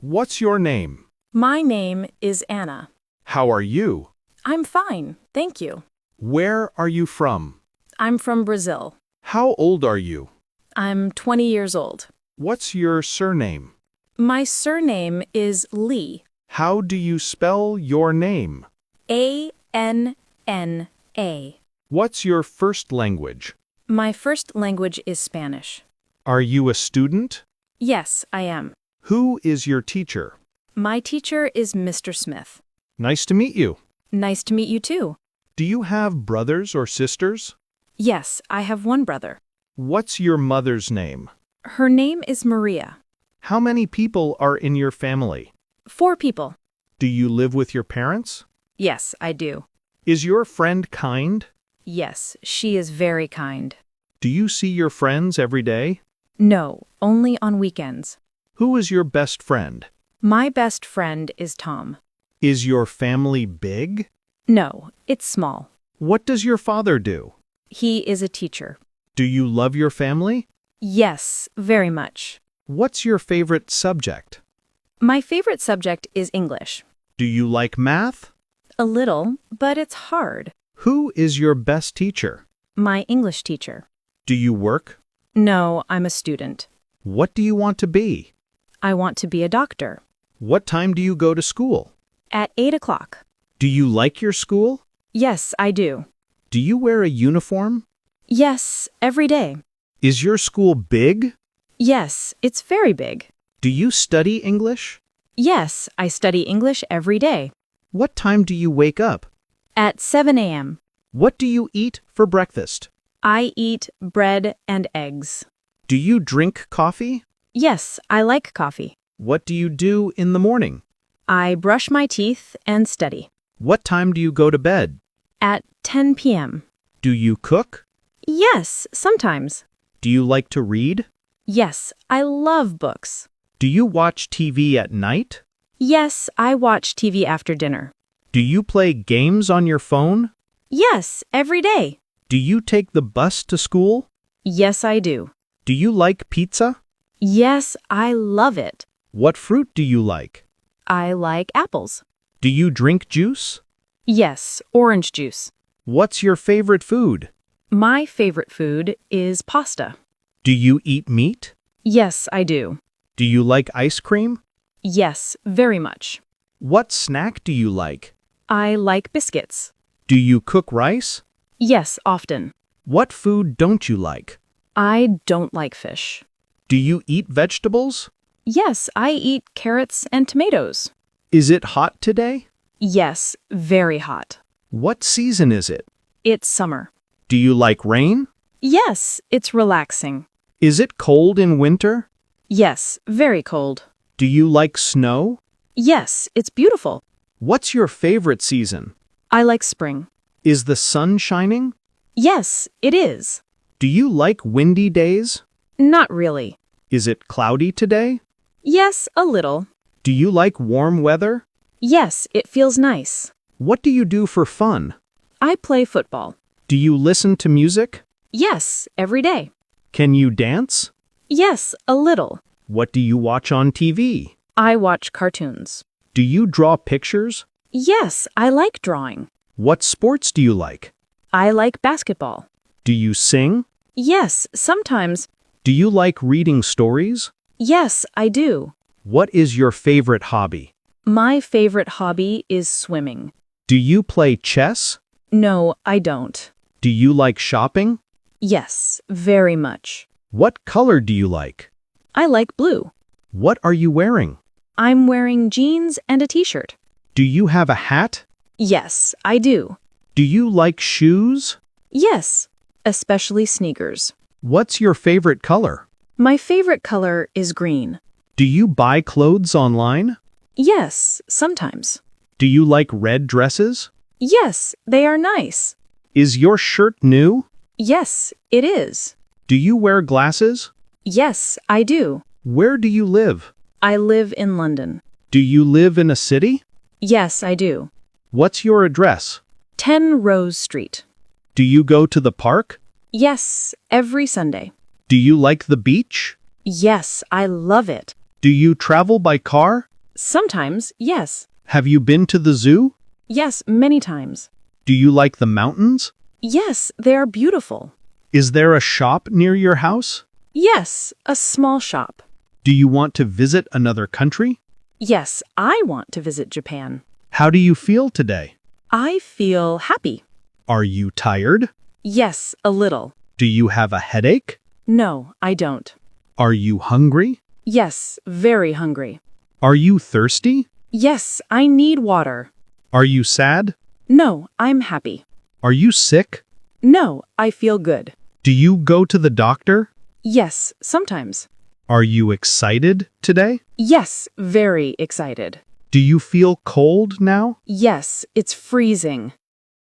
What's your name? My name is Anna. How are you? I'm fine, thank you. Where are you from? I'm from Brazil. How old are you? I'm 20 years old. What's your surname? My surname is Lee. How do you spell your name? A-N-N-A. What's your first language? My first language is Spanish. Are you a student? Yes, I am. Who is your teacher? My teacher is Mr. Smith. Nice to meet you. Nice to meet you too. Do you have brothers or sisters? Yes, I have one brother. What's your mother's name? Her name is Maria. How many people are in your family? 4 people. Do you live with your parents? Yes, I do. Is your friend kind? Yes, she is very kind. Do you see your friends every day? No, only on weekends. Who is your best friend? My best friend is Tom. Is your family big? No, it's small. What does your father do? He is a teacher. Do you love your family? Yes, very much. What's your favorite subject? My favorite subject is English. Do you like math? A little, but it's hard. Who is your best teacher? My English teacher. Do you work? No, I'm a student. What do you want to be? I want to be a doctor. What time do you go to school? At 8 o'clock. Do you like your school? Yes, I do. Do you wear a uniform? Yes, every day. Is your school big? Yes, it's very big. Do you study English? Yes, I study English every day. What time do you wake up? At 7 a.m. What do you eat for breakfast? I eat bread and eggs. Do you drink coffee? Yes, I like coffee. What do you do in the morning? I brush my teeth and study. What time do you go to bed? At 10 p.m. Do you cook? Yes, sometimes. Do you like to read? Yes, I love books. Do you watch TV at night? Yes, I watch TV after dinner. Do you play games on your phone? Yes, every day. Do you take the bus to school? Yes, I do. Do you like pizza? Yes, I love it. What fruit do you like? I like apples. Do you drink juice? Yes, orange juice. What's your favorite food? My favorite food is pasta. Do you eat meat? Yes, I do. Do you like ice cream? Yes, very much. What snack do you like? I like biscuits. Do you cook rice? Yes, often. What food don't you like? I don't like fish. Do you eat vegetables? Yes, I eat carrots and tomatoes. Is it hot today? Yes, very hot. What season is it? It's summer. Do you like rain? Yes, it's relaxing. Is it cold in winter? Yes, very cold. Do you like snow? Yes, it's beautiful. What's your favorite season? I like spring. Is the sun shining? Yes, it is. Do you like windy days? Not really. Is it cloudy today? Yes, a little. Do you like warm weather? Yes, it feels nice. What do you do for fun? I play football. Do you listen to music? Yes, every day. Can you dance? Yes, a little. What do you watch on TV? I watch cartoons. Do you draw pictures? Yes, I like drawing. What sports do you like? I like basketball. Do you sing? Yes, sometimes. Do you like reading stories? Yes, I do. What is your favorite hobby? My favorite hobby is swimming. Do you play chess? No, I don't. Do you like shopping? Yes, very much. What color do you like? I like blue. What are you wearing? I'm wearing jeans and a t-shirt. Do you have a hat? Yes, I do. Do you like shoes? Yes, especially sneakers. What's your favorite color? My favorite color is green. Do you buy clothes online? Yes, sometimes. Do you like red dresses? Yes, they are nice. Is your shirt new? Yes, it is. Do you wear glasses? Yes, I do. Where do you live? I live in London. Do you live in a city? Yes, I do. What's your address? 10 Rose Street. Do you go to the park? Yes, every Sunday. Do you like the beach? Yes, I love it. Do you travel by car? Sometimes, yes. Have you been to the zoo? Yes, many times. Do you like the mountains? Yes, they are beautiful. Is there a shop near your house? Yes, a small shop. Do you want to visit another country? Yes, I want to visit Japan. How do you feel today? I feel happy. Are you tired? Yes, a little. Do you have a headache? No, I don't. Are you hungry? Yes, very hungry. Are you thirsty? Yes, I need water. Are you sad? No, I'm happy. Are you sick? No, I feel good. Do you go to the doctor? Yes, sometimes. Are you excited today? Yes, very excited. Do you feel cold now? Yes, it's freezing.